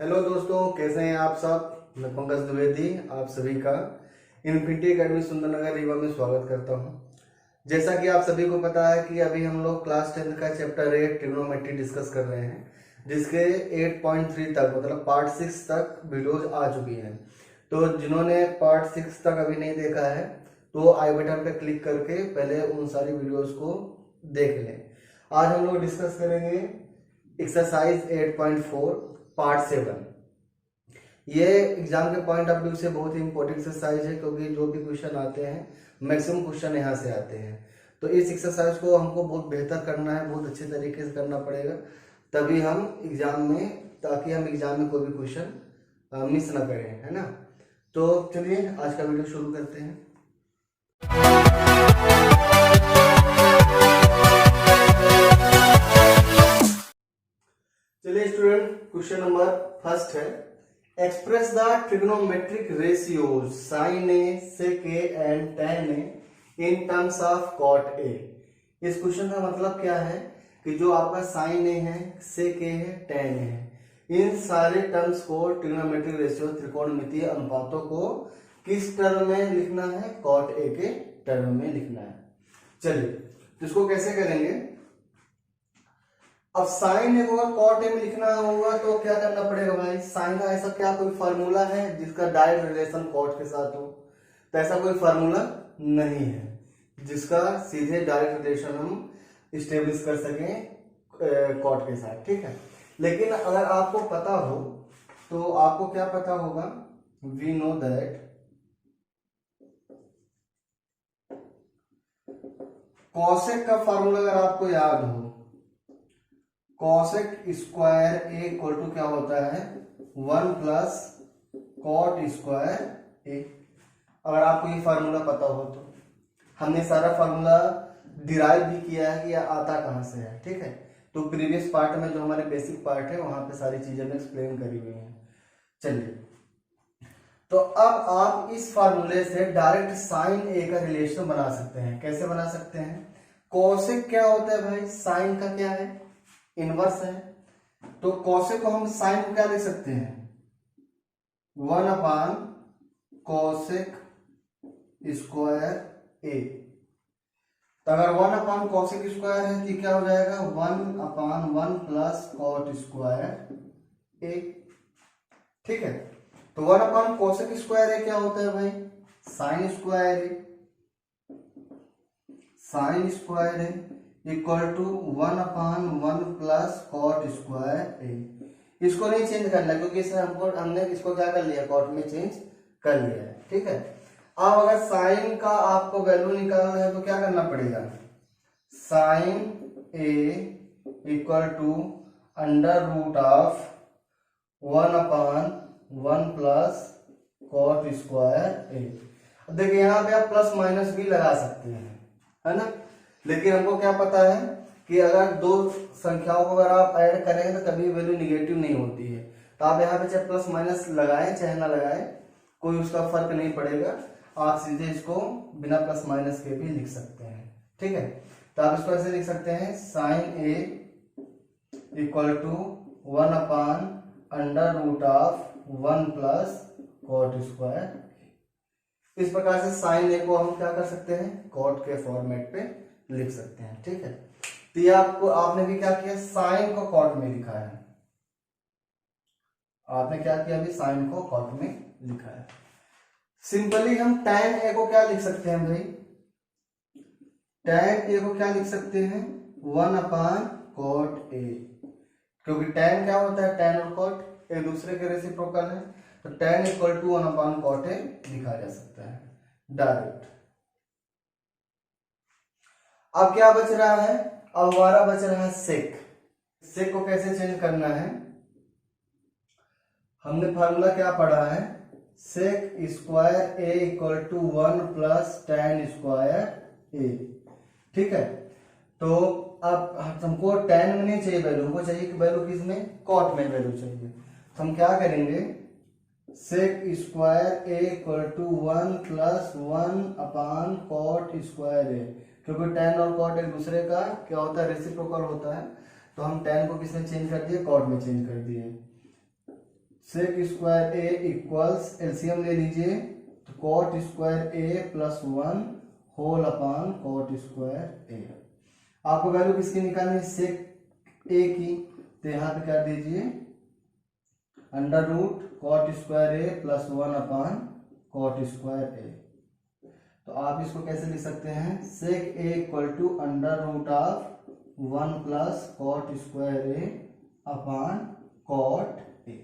Hello दोस्तों, कैसे हैं आप सब। मैं पंकज द्विवेदी आप सभी का इन्फिनिटी अकेडमी सुंदरनगर रीवा में स्वागत करता हूं। जैसा कि आप सभी को पता है कि अभी हम लोग क्लास 10 का चैप्टर 8 ट्रिग्नोमेट्री डिस्कस कर रहे हैं, जिसके 8.3 तक मतलब पार्ट 6 तक वीडियोज आ चुकी हैं। तो जिन्होंने पार्ट 6 तक अभी नहीं देखा है तो आई बटन पर क्लिक करके पहले उन सारी वीडियोज को देख लें। आज हम लोग डिस्कस करेंगे एक्सरसाइज 8.4 पार्ट 7। ये एग्जाम के पॉइंट ऑफ व्यू से बहुत ही इंपॉर्टेंट एक्सरसाइज है, क्योंकि जो भी क्वेश्चन आते हैं मैक्सिमम क्वेश्चन यहाँ से आते हैं। तो इस एक्सरसाइज को हमको बहुत बेहतर करना है, बहुत अच्छे तरीके से करना पड़ेगा, तभी हम एग्जाम में ताकि हम एग्जाम में कोई भी क्वेश्चन मिस ना करें, है ना। तो चलिए आज का वीडियो शुरू करते हैं। चलिए स्टूडेंट, क्वेश्चन नंबर फर्स्ट है, express the trigonometric ratios sine A, sec A and tan A in terms of cot A. इस क्वेश्चन का मतलब क्या है कि जो आपका साइन ए है, सेक ए है, tan ए है, इन सारे टर्म्स को ट्रिग्नोमेट्रिक रेशियो त्रिकोणमितीय अनुपातों को किस टर्म में लिखना है, कॉट ए के टर्म में लिखना है। चलिए तो इसको कैसे करेंगे। अब साइन ए को अगर कॉट ए में लिखना होगा तो क्या करना पड़ेगा भाई, साइन का ऐसा क्या कोई फार्मूला है जिसका डायरेक्ट रिलेशन कॉट के साथ हो? तो ऐसा कोई फार्मूला नहीं है जिसका सीधे डायरेक्ट रिलेशन हम स्टेब्लिश कर सकें कॉट के साथ, ठीक है। लेकिन अगर आपको पता हो तो आपको क्या पता होगा, वी नो दैट कॉसेक का फार्मूला अगर आपको याद हो, cosec square A equal to क्या होता है, 1 प्लस कॉट स्क्वायर ए। अगर आपको ये फार्मूला पता हो तो हमने सारा फार्मूला डिराइव भी किया है कि आता कहां से है, ठीक है। तो प्रीवियस पार्ट में जो हमारे बेसिक पार्ट है वहां पे सारी चीजें में एक्सप्लेन करी हुई हैं। चलिए तो अब आप इस फार्मूले से डायरेक्ट साइन ए का रिलेशन बना सकते हैं। कैसे बना सकते हैं, कॉसेक क्या होता है भाई, साइन का क्या है, इनवर्स है। तो कॉसेक को हम साइन को क्या लिख सकते हैं, 1 अपान कॉसेक स्क्वायर ए। तो अगर 1 अपान कॉसेक स्क्वायर है तो क्या हो जाएगा, 1 upon 1 plus cot square A, ठीक है। तो 1 अपान कॉसेक स्क्वायर ए क्या होता है भाई, sine square A. Sine square A equal to 1 upon 1 plus cot square A. इसको नहीं चेंज करना क्योंकि हमने इसको क्या कर लिया, कॉट में चेंज कर लिया है, ठीक है। अब अगर साइन का आपको वैल्यू निकालना है तो क्या करना पड़ेगा, sine A equal to under root of 1 upon 1 plus cot square A. देखिए यहाँ पे आप प्लस माइनस भी लगा सकते हैं, है ना। लेकिन हमको क्या पता है कि अगर दो संख्याओं को अगर आप ऐड करेंगे तो कभी वैल्यू निगेटिव नहीं होती है। तो आप यहाँ पे चाहे प्लस माइनस लगाएं चाहे ना लगाएं, कोई उसका फर्क नहीं पड़ेगा। आप सीधे इसको बिना प्लस माइनस के भी लिख सकते हैं, ठीक है। तो आप इसको ऐसे लिख सकते हैं, sine A equal to 1 upon under root of 1 plus cot square. इस प्रकार से साइन ए को हम क्या कर सकते हैं, कॉट के फॉर्मेट पे लिख सकते हैं, ठीक है। तो ये आपने भी क्या किया, साइन को कॉट में लिखा है। आपने क्या किया, अभी साइन को कॉट में लिखा है। सिंपली हम tan ए को क्या लिख सकते हैं भाई, tan ए को क्या लिख सकते हैं, 1 अपान कॉट ए। क्योंकि tan क्या होता है, tan और कॉट एक दूसरे के रेसिप्रोकल है, तो tan equal to 1 upon cot A लिखा जा सकता है डायरेक्ट। अब क्या बच रहा है, अब हमारा बच रहा है सेक। सेक को कैसे चेंज करना है, हमने फार्मूला क्या पढ़ा है, sec square A equal to 1 plus tan square A, ठीक है। तो अब हमको tan में नहीं चाहिए वैल्यू, हमको चाहिए कि वैल्यू किसमें, कॉट में वैल्यू चाहिए। तो हम क्या करेंगे, sec square A equal to 1 plus 1 upon cot square A. क्योंकि tan और कॉट एक दूसरे का क्या होता है, रेसिप्रोकल होता है। तो हम tan को किसमें चेंज कर दिए, कॉट में चेंज कर दिए। Sec square A equals, LCM ले लीजिए, तो cot square A plus 1 whole upon cot square A. आपको वैल्यू किसकी निकालनी है? सेक ए की, तो यहाँ पे कर दीजिए under root cot square A plus 1 upon cot square A. तो आप इसको कैसे लिख सकते हैं? Sec A equal to under root of 1 plus cot square A upon cot A.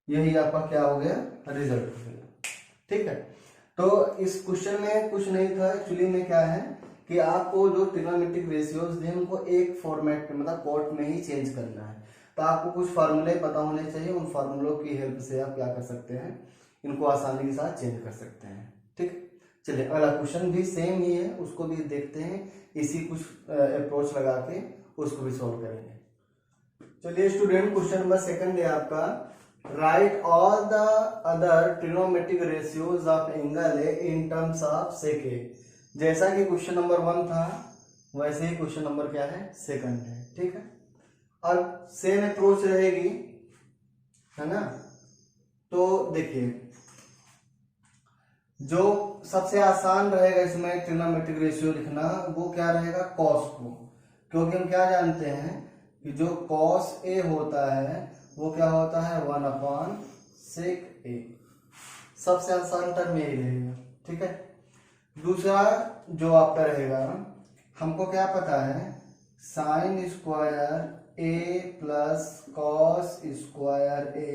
यही आपका क्या हो गया? रिजल्ट हो गया। ठीक है, तो इस क्वेश्चन में कुछ नहीं था। एक्चुअली में क्या है कि आपको जो ट्रिग्नोमेट्रिक रेशियोज थे उनको एक फॉर्मेट में मतलब कोट में ही चेंज करना है। तो आपको कुछ फार्मूले पता होने चाहिए, उन फार्मूलों की हेल्प से आप क्या कर सकते हैं, इनको आसानी के साथ चेंज कर सकते हैं। ठीक, चलिए अगला क्वेश्चन भी सेम ही है, उसको भी देखते हैं, इसी कुछ अप्रोच लगा के उसको भी सॉल्व करेंगे। चलिए स्टूडेंट, क्वेश्चन नंबर 2 है आपका, right all the other trigonometric ratios of angle A in terms of sec A. जैसा कि क्वेश्चन नंबर 1 था वैसे ही क्वेश्चन नंबर क्या है? 2 है। ठीक है, अब सेम अप्रोच रहेगी, है ना। तो देखिए, जो सबसे आसान रहेगा इसमें ट्रिग्नोमेट्रिक रेशियो लिखना वो क्या रहेगा? कॉस को, क्योंकि हम क्या जानते हैं कि जो कॉस ए होता है वो क्या होता है? 1 अपॉन सेक ए। सबसे आसान टर्म यही रहेगा। ठीक है, दूसरा जो आपका रहेगा, हमको क्या पता है? Sine square A plus cos square A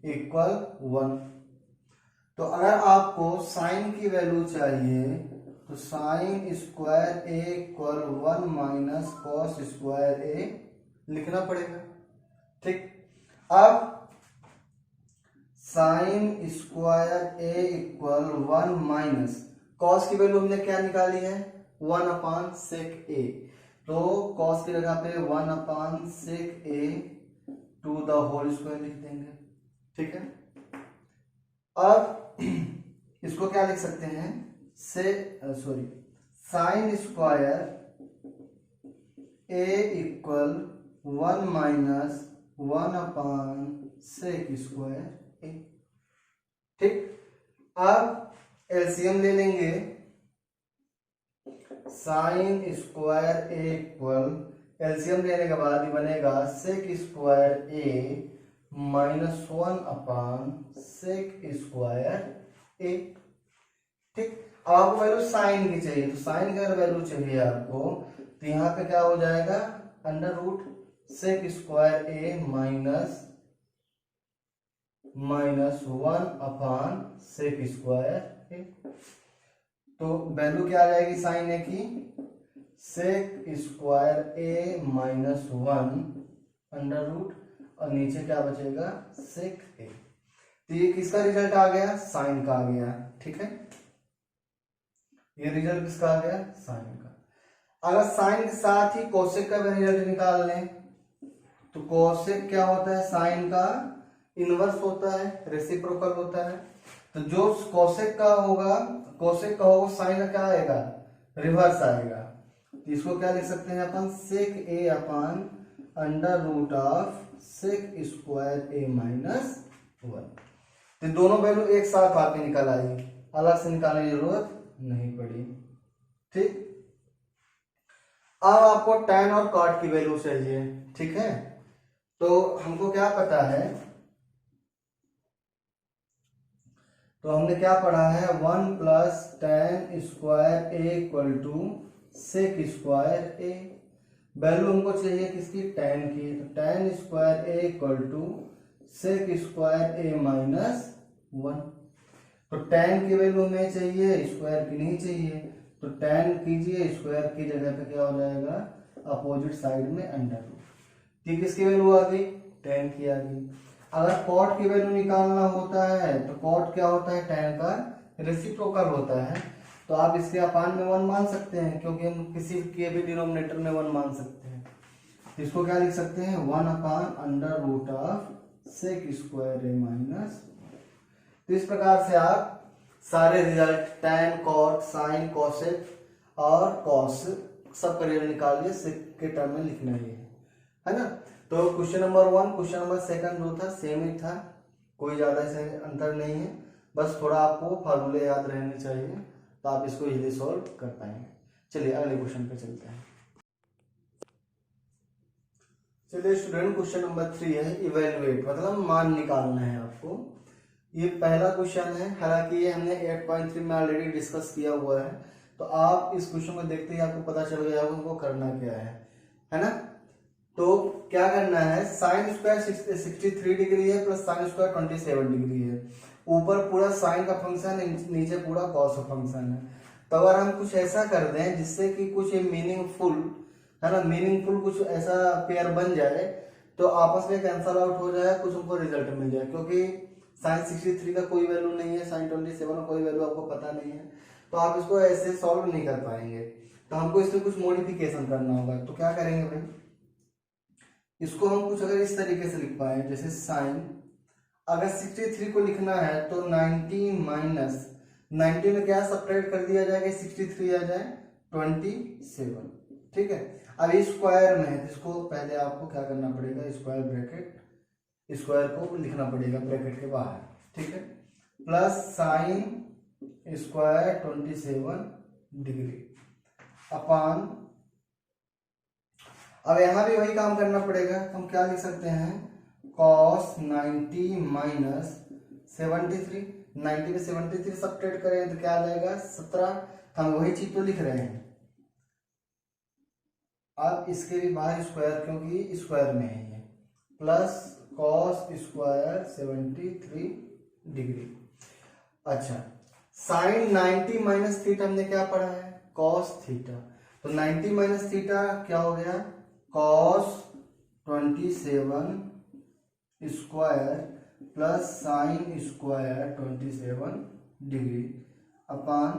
equal 1। तो अगर आपको साइन की वैल्यू चाहिए तो sign square A equal 1 minus cos square ए लिखना पड़ेगा। ठीक, अब sign square A equal 1 minus cos की वैल्यू हमने क्या निकाली है? 1 अपॉन सेक ए। तो कॉस की जगह पे 1 upon sec A to the whole square लिख देंगे। ठीक है, अब इसको क्या लिख सकते हैं? Sine square A equal 1 minus 1 upon sec square A. ठीक, अब एलसीएम ले लेंगे, sine square A equal, LCM लेने के बाद ही बनेगा sec square A minus 1 upon sec square A. ठीक, अब आपको वैल्यू साइन की चाहिए, तो साइन की अगर वैल्यू चाहिए आपको तो यहाँ पे क्या हो जाएगा? Under root sec square A minus 1 upon sec square A. तो वैल्यू क्या आ जाएगी साइन ए की? सेक square A minus 1 under root, और नीचे क्या बचेगा? सेक ए। तो ये किसका रिजल्ट आ गया? साइन का आ गया। ठीक है, ये रिजल्ट किसका आ गया? साइन का। अगर साइन के साथ ही कोसेक का भी रिजल्ट निकाल लें तो कोसेक क्या होता है? साइन का इनवर्स होता है, रेसिप्रोकल होता है। तो जो कोसेक का होगा साइन का क्या आएगा? रिवर्स आएगा। तो इसको क्या लिख सकते हैं अपन? Sec A upon under root of sec square A minus 1। तो दोनों वैल्यू एक साथ आपके निकल आई, अलग से निकालने की जरूरत नहीं पड़ी। ठीक, अब आपको tan और cot की वैल्यू चाहिए। ठीक है, तो हमको क्या पता है? तो हमने क्या पढ़ा है? 1 plus tan square A equal to sec square A. Value हमको चाहिए किसकी? tan की। तो tan square A equal to sec square A minus 1। तो tan की वैल्यू हमें चाहिए, स्क्वायर की नहीं चाहिए। तो tan कीजिए, स्क्वायर की जगह पे क्या हो जाएगा? अपोजिट साइड में अंडर रूट। ठीक, किसकी वैल्यू आ गई? tan की आ गई। अगर cot की वैल्यू निकालना होता है तो cot क्या होता है? tan का रेसिप्रोकल होता है। तो आप इसके अपान में 1 मान सकते हैं, क्योंकि हम किसी के भी डिनोमिनेटर में 1 मान सकते हैं। तो इसको क्या लिख सकते हैं? 1 upon under root of sec square A minus. तो इस प्रकार से आप सारे result tan, cot, sin, cosec और cos सब का रिजल्ट निकालिए, सेक के टर्म में लिखना ही है ना। तो क्वेश्चन नंबर 1, क्वेश्चन नंबर 2 जो था सेम ही था, कोई ज़्यादा से अंतर नहीं है, बस थोड़ा आपको फार्मूले याद रहने चाहिए तो आप इसको इजीली सॉल्व कर पाएंगे। चलिए अगले क्वेश्चन पे चलते हैं। चलिए स्टूडेंट, क्वेश्चन नंबर 3 है इवेलुएट, मतलब मान निकालना है आपको। ये पहला क्वेश्चन है, हालांकि ये हमने 8.3 में ऑलरेडी डिस्कस किया हुआ है, तो आप इस क्वेश्चन को देखते ही आपको पता चल गया होगा उनको करना क्या है ना। तो क्या करना है, साइन स्क्वायर 63 डिग्री है प्लस साइन स्क्वायर 27 डिग्री है। ऊपर पूरा साइन का फंक्शन है, नीचे पूरा कॉस का फंक्शन है। तो अगर हम कुछ ऐसा कर दें जिससे कि कुछ मीनिंगफुल है ना, मीनिंगफुल कुछ ऐसा पेयर बन जाए तो आपस में कैंसल आउट हो जाए, कुछ हमको रिजल्ट मिल जाए। क्योंकि साइन 63 का कोई वैल्यू नहीं है, साइन 27 का कोई वैल्यू आपको पता नहीं है, तो आप इसको ऐसे सॉल्व नहीं कर पाएंगे। तो हमको इसमें कुछ मॉडिफिकेशन करना होगा। तो क्या करेंगे भाई, इसको हम कुछ अगर इस तरीके से लिख पाए, जैसे साइन, अगर 63 को लिखना है तो 90 माइनस 90 में क्या सब्ट्रैक्ट कर दिया जाएगा, 63 आ जाए 27, ठीक है। अब स्क्वायर में है, इसको पहले आपको क्या करना पड़ेगा, स्क्वायर ब्रैकेट, स्क्वायर को लिखना पड़ेगा ब्रैकेट के बाहर, ठीक है, प्लस साइन स्क्वायर 27 डिग्री अपान, अब यहां भी वही काम करना पड़ेगा। तो हम क्या लिख सकते हैं, cos 90 माइनस 73, 90 में 73 सब्ट्रैक्ट करें तो क्या आ जाएगा 17। हम वही चीज तो लिख रहे हैं। अब इसके भी बाहर स्क्वायर, क्योंकि स्क्वायर में है ये, प्लस cos स्क्वायर 73 डिग्री। अच्छा, साइन 90 माइनस थीटा हमने क्या पढ़ा है, cos थीटा, तो 90 माइनस थीटा क्या हो गया, cos 27 square plus sine square 27 degree upon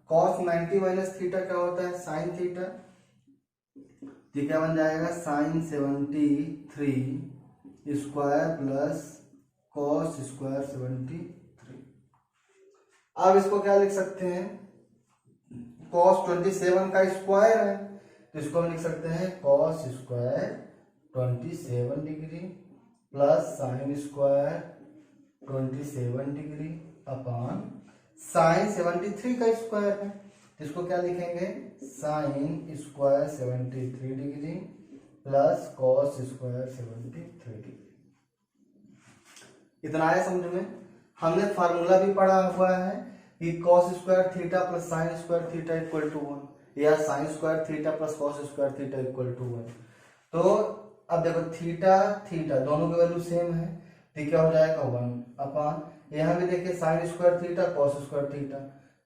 cos 90 minus theta क्या होता है, साइन थीटा, तो क्या बन जाएगा sine 73 square plus cos square 73। अब इसको क्या लिख सकते हैं, cos 27 का स्क्वायर है तो इसको हम लिख सकते हैं cos square 27 degree plus sine square 27 degree अपान साइन 73 का स्क्वायर है तो इसको क्या लिखेंगे, sine square 73 degree plus cos square 73 degree. इतना आया समझ में। हमने फार्मूला भी पढ़ा हुआ है कि cos square theta plus sine square theta equal to 1, या sine square theta plus cos square theta equal to 1। तो अब देखो थीटा थीटा दोनों की वैल्यू सेम है तो क्या हो जाएगा 1 अपान, यहाँ भी देखिए sign square theta cos square theta,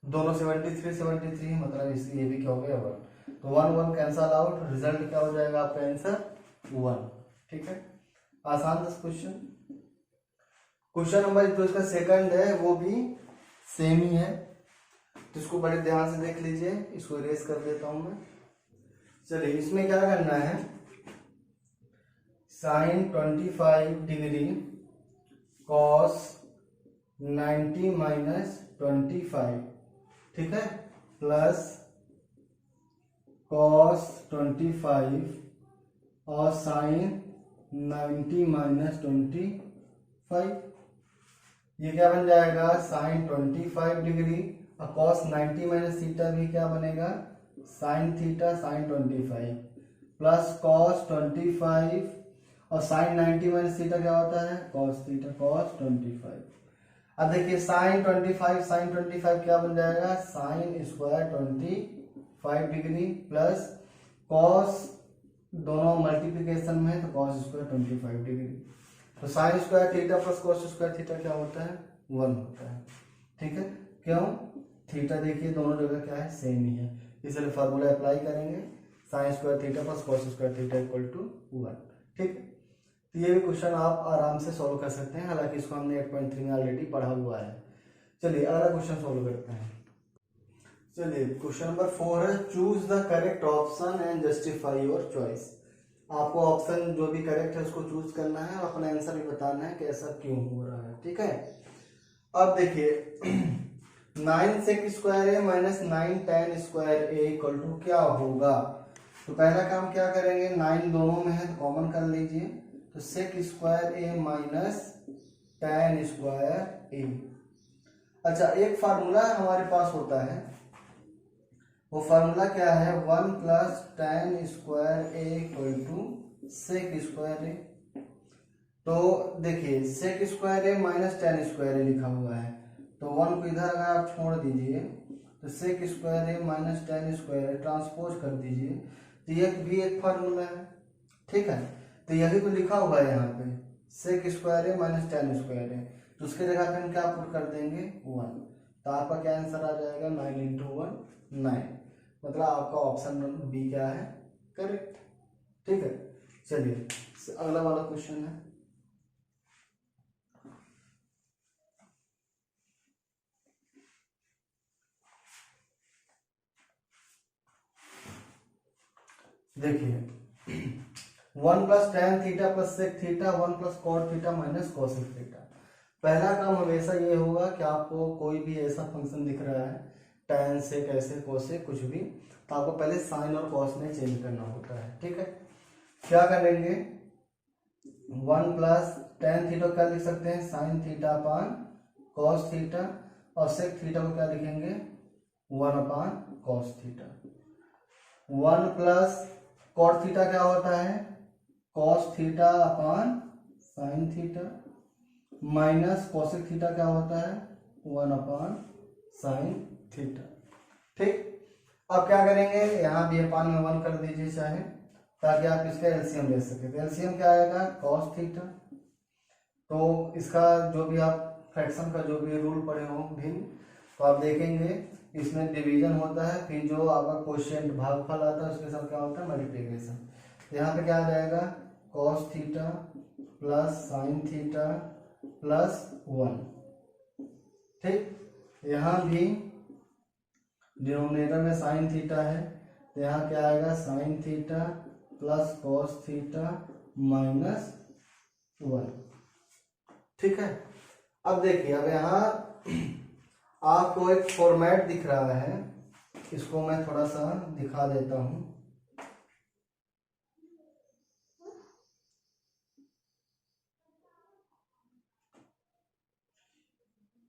दोनों 73 मतलब इसलिए ये भी क्या हो गया 1, तो 1 1 कैंसल आउट, रिजल्ट क्या हो जाएगा आपका आंसर 1, ठीक है। आसान था क्वेश्चन। क्वेश्चन नंबर जो इसका सेकंड है वो भी सेम ही है, तो इसको बड़े ध्यान से देख लीजिए। इसको इरेज कर देता हूं मैं। चलिए इसमें क्या करना है, साइन 25 डिग्री cos 90 माइनस 25, ठीक है, प्लस cos 25 और साइन 90 माइनस 25, ये क्या बन जाएगा साइन 25 डिग्री और cos 90 माइनस थीटा भी क्या बनेगा sine theta sine 25 plus cos 25 और साइन 90 माइनस थीटा क्या होता है cos थीटा cos 25। अब देखिए साइन 25 क्या बन जाएगा sine square 25 degree plus cos, दोनों मल्टीप्लिकेशन में तो cos स्क्वायर 25 डिग्री, तो sign square theta plus cos square theta क्या होता है 1 होता है, ठीक है। क्यों, थीटा देखिए दोनों जगह क्या है सेम ही है, इसलिए फार्मूला अप्लाई करेंगे, sine square theta plus cos square theta equal to 1, ठीक है। तो ये भी क्वेश्चन आप आराम से सॉल्व कर सकते हैं, हालांकि इसको हमने 8.3 में ऑलरेडी पढ़ा हुआ है। चलिए अगला क्वेश्चन सॉल्व करते हैं। चलिए क्वेश्चन नंबर 4 है, choose the correct option and justify your choice. आपको ऑप्शन जो भी करेक्ट है उसको चूज करना है और अपना आंसर भी बताना है कि ऐसा क्यों हो रहा है, ठीक है। अब देखिए 9 sec square A minus 9 tan square A equal to क्या होगा। तो पहला काम क्या करेंगे, 9 दोनों में है तो कॉमन कर लीजिए, तो sec square A minus tan square ए। अच्छा, एक फार्मूला हमारे पास होता है, वो फार्मूला क्या है, 1 plus tan square A equal to sec square A. तो देखिए sec square A minus tan square A लिखा हुआ है, तो 1 को इधर अगर आप छोड़ दीजिए तो sec square A minus tan square A transpose कर दीजिए, तो यह भी एक फार्मूला है। ठीक है, तो यही तो लिखा हुआ है यहाँ पे, सेक square A minus tan square A, तो उसके जगह पे हम क्या पुट कर देंगे 1, तो आपका क्या आंसर आ जाएगा 9 इंटू 1 9, मतलब आपका ऑप्शन नंबर बी क्या है, करेक्ट। ठीक है, चलिए अगला वाला क्वेश्चन है। देखिए 1 plus tan theta plus sec theta 1 plus cot theta minus cosec theta. पहला काम हमेशा ये होगा कि आपको कोई भी ऐसा फंक्शन दिख रहा है tan से कैसे कोसेक कुछ भी, तो आपको पहले साइन और कॉस में चेंज करना होता है। ठीक है, क्या करेंगे 1 प्लस tan थीटा क्या लिख सकते हैं, sine theta upon cos theta, और सेक थीटा को क्या लिखेंगे 1 upon cos theta. 1 plus cot theta क्या होता है, cos theta upon sine theta, minus cosec theta क्या होता है 1 अपान साइन थीटा। ठीक, अब क्या करेंगे, यहाँ भी अपान में 1 कर दीजिए चाहे, ताकि आप इसका एलसीएम ले सके। तो एलसीएम क्या आएगा कॉस थीटा, तो इसका जो भी आप फ्रैक्शन का जो भी रूल पढ़े हो भिन्न, तो आप देखेंगे इसमें डिवीजन होता है, फिर जो आपका क्वोशिएंट भागफल आता है उसके साथ क्या होता है मल्टीप्लिकेशन। यहाँ पे क्या आ जाएगा cos theta plus sine theta plus 1। ठीक, यहाँ भी डिनोमिनेटर में साइन थीटा है, तो यहाँ क्या आएगा sign theta plus cos theta minus 1। ठीक है, अब देखिए अब यहाँ आपको एक फॉर्मेट दिख रहा है, इसको मैं थोड़ा सा दिखा देता हूं।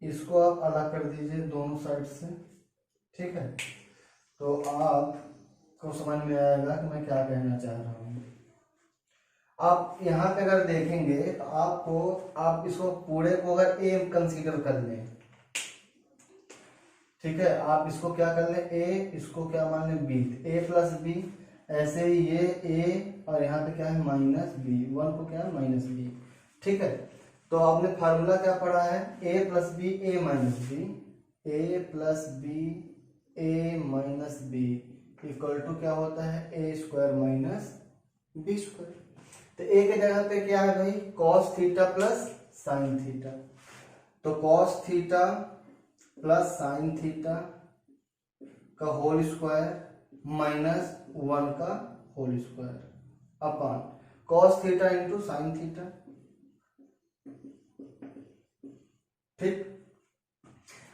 इसको आप अलग कर दीजिए दोनों साइड से। ठीक है, तो आपको समझ में आएगा कि मैं क्या कहना चाह रहा हूं। आप यहाँ पे अगर देखेंगे तो आप इसको पूरे को अगर ए कंसीडर कर लें, ठीक है, आप इसको क्या कर ले ए, इसको क्या मान लें बी, ए प्लस बी, ऐसे ही ये ए और यहाँ पे क्या है माइनस बी, 1 को क्या है माइनस बी। ठीक है, तो आपने फार्मूला क्या पढ़ा है A plus B A minus B, A plus B A minus B equal to क्या होता है A square minus B square. तो ए के जगह पे क्या है भाई cos theta plus sine theta, तो cos theta plus sine theta का होल स्क्वायर माइनस 1 का whole square upon cos theta into sine theta. ठीक,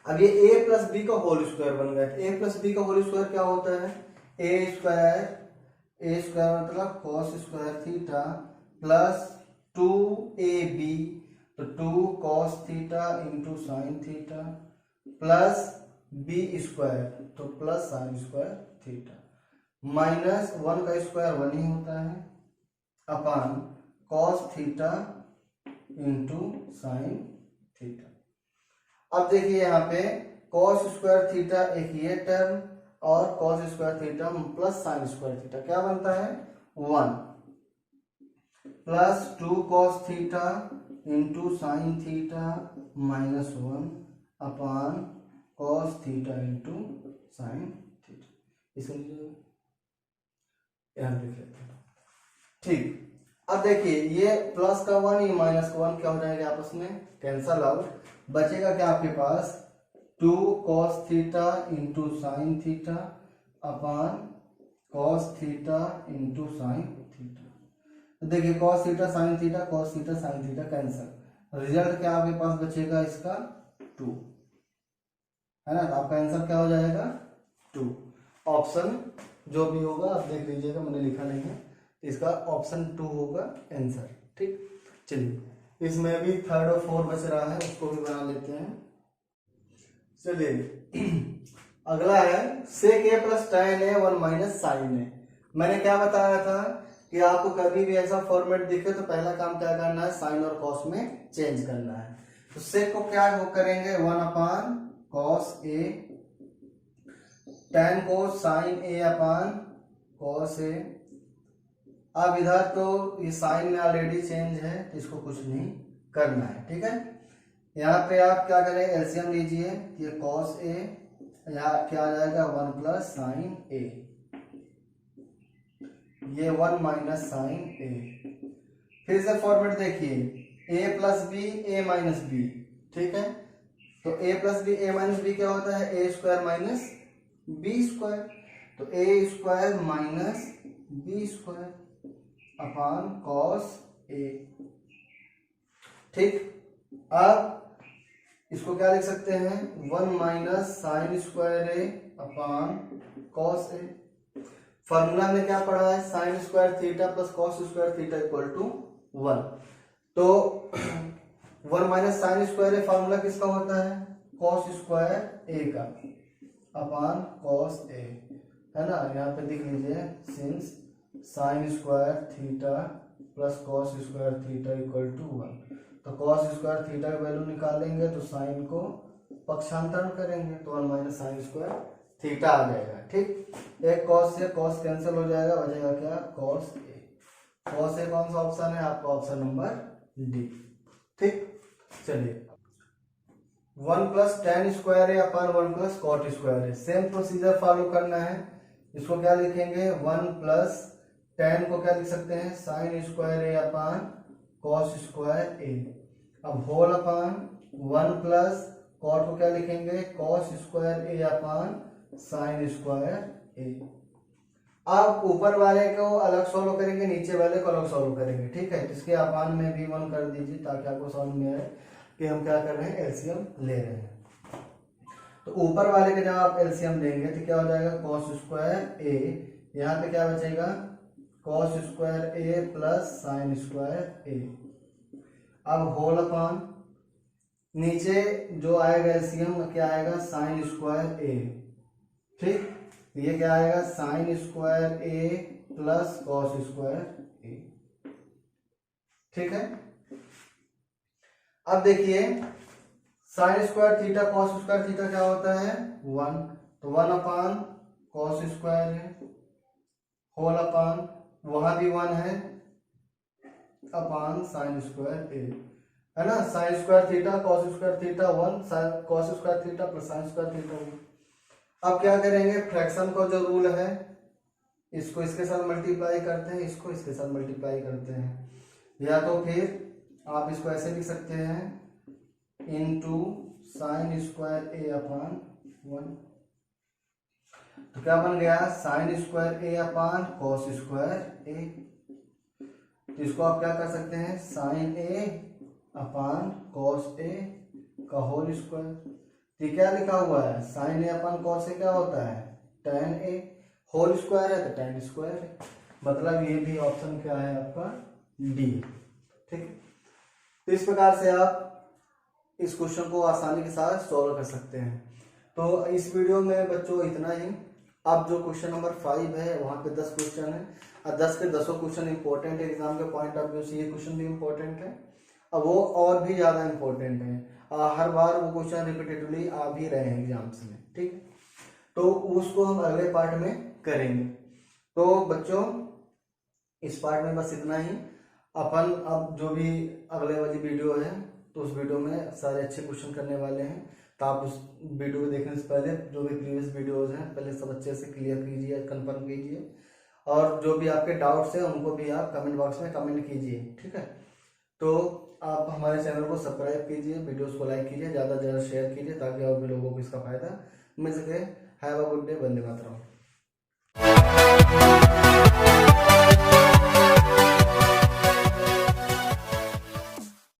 अब ये a प्लस बी का होल स्क्वायर बन गया। a प्लस बी का होल स्क्वायर क्या होता है ए स्क्वायर मतलब cos square theta plus 2ab, तो 2 cos theta into sine theta plus B square तो plus sine square theta minus 1 का स्क्वायर 1 ही होता है upon cos theta into sine theta. अब देखिए यहाँ पे कॉस स्क्वायर थीटा एक ये टर्म और cos square theta plus sine square theta क्या बनता है 1 plus 2 cos theta into sine theta minus 1 upon cos theta into sine theta. इसलिए यहाँ लिख लेते हैं। ठीक, अब देखिए ये प्लस का 1 ये माइनस का 1 क्या हो जाएगा आपस में कैंसल आउट, बचेगा क्या आपके पास 2 cos theta into sine theta upon cos theta into sine theta. तो देखिए cos theta sine theta cos theta sine theta cancel, result क्या आपके पास बचेगा इसका 2 है ना, तो आपका आंसर क्या हो जाएगा 2। ऑप्शन जो भी होगा आप देख लीजिएगा, मैंने लिखा नहीं है, इसका ऑप्शन 2 होगा आंसर। ठीक, चलिए इसमें भी थर्ड और फोर्थ बच रहा है, उसको भी बना लेते हैं। चलिए अगला है sec a plus tan a 1 minus sin a। मैंने क्या बताया था कि आपको कभी भी ऐसा फॉर्मेट दिखे तो पहला काम क्या करना है, साइन और कॉस में चेंज करना है। तो sec को क्या वो करेंगे 1 अपान कॉस a, tan को sin a upon cos a। अब इधर तो ये साइन में ऑलरेडी चेंज है तो इसको कुछ नहीं करना है, ठीक है। यहाँ पे आप क्या करें, एलसीएम लीजिए, ये कॉस a, यहाँ क्या आ जाएगा 1 प्लस साइन a, ये 1 माइनस साइन a। फिर से फॉर्मेट देखिए a plus B a minus B, ठीक है। तो a plus B a minus B क्या होता है, a square minus B square. तो a square minus B square upon cos a, ठीक। अब इसको क्या लिख सकते हैं, 1 minus sine square a upon cos a। Formula में क्या पढ़ा है, sine square theta plus cos square theta equal to 1। तो 1 minus sine square a formula किसका होता है, कॉस स्क्वायर a का अपान कॉस a, है ना। यहाँ पे लिख लीजिए since sine square theta plus cos square theta equal to 1। तो कॉस स्क्वायर थीटा की वैल्यू निकालेंगे तो साइन को पक्षांतरण करेंगे तो 1 माइनस साइन स्क्वायर थीटा आ जाएगा, ठीक। एक कॉस से कॉस कैंसिल हो जाएगा, बचेगा क्या, कॉस ए। कॉस ए कौन सा ऑप्शन है आपका, ऑप्शन नंबर डी, ठीक। चलिए 1 प्लस टेन स्क्वायर है अपान 1 प्लस कॉट स्क्वायर है, सेम प्रोसीजर फॉलो करना है। इसको क्या लिखेंगे, 1 प्लस टेन को क्या लिख सकते हैं, साइन स्क्वायर ए अपान कॉस स्क्वायर ए। अब होल अपान 1 प्लस कॉट को क्या लिखेंगे, कॉस स्क्वायर ए अपान साइन स्क्वायर ए। अब ऊपर वाले को अलग सॉल्व करेंगे, नीचे वाले को अलग सॉल्व करेंगे, ठीक है। इसके अपान में भी 1 कर दीजिए ताकि आपको समझ में आए कि हम क्या कर रहे हैं, एलसीएम ले रहे हैं। तो ऊपर वाले के जब आप एलसीएम लेंगे तो क्या हो जाएगा, कॉस स्क्वायर ए, यहाँ पे क्या बचेगा, cos square A plus sine square ए। अब होल अपान नीचे जो आएगा एलसीएम क्या आएगा, साइन स्क्वायर ए, ठीक। ये क्या आएगा, sign square A plus cos square A, ठीक है। अब देखिए sign square theta cos square theta क्या होता है, 1। तो 1 अपान कॉस स्क्वायर है, होल अपान वहां भी 1 है अपान साइन स्क्वायर ए, है ना। Sign square theta cos square theta 1, cos square theta plus sine square theta 1। अब क्या करेंगे, फ्रैक्शन का जो रूल है, इसको इसके साथ मल्टीप्लाई करते हैं, इसको इसके साथ मल्टीप्लाई करते हैं, या तो फिर आप इसको ऐसे लिख सकते हैं, इनटू साइन स्क्वायर ए अपान 1। तो क्या बन गया, sign square A upon cos square A. तो इसको आप क्या कर सकते हैं, sine A upon cos A का होल स्क्वायर। तो क्या लिखा हुआ है, sign A upon cos A क्या होता है, tan ए, होल स्क्वायर है तो tan स्क्वायर है, मतलब ये भी ऑप्शन क्या है आपका, डी, ठीक। तो इस प्रकार से आप इस क्वेश्चन को आसानी के साथ सॉल्व कर सकते हैं। तो इस वीडियो में बच्चों इतना ही। अब जो क्वेश्चन नंबर 5 है वहाँ पे 10 क्वेश्चन है और 10 के 10 क्वेश्चन इंपॉर्टेंट है एग्जाम के पॉइंट ऑफ व्यू से। ये क्वेश्चन भी इम्पोर्टेंट है और वो और भी ज़्यादा इम्पोर्टेंट है, हर बार वो क्वेश्चन रिपीटेडली आ भी रहे हैं एग्जाम्स में, ठीक है। तो उसको हम अगले पार्ट में करेंगे। तो बच्चों इस पार्ट में बस इतना ही। अपन अब जो भी अगले वाली वीडियो है तो उस वीडियो में सारे अच्छे क्वेश्चन करने वाले हैं, तो आप उस वीडियो को देखने से पहले जो भी प्रीवियस वीडियोज हैं पहले सब अच्छे से क्लियर कीजिए, कंफर्म कीजिए, और जो भी आपके डाउट्स हैं उनको भी आप कमेंट बॉक्स में कमेंट कीजिए, ठीक है। तो आप हमारे चैनल को सब्सक्राइब कीजिए, वीडियोस को लाइक कीजिए, ज़्यादा से ज़्यादा शेयर कीजिए ताकि और भी लोगों को इसका फायदा मिल सके। Have a good day, Vande Mataram.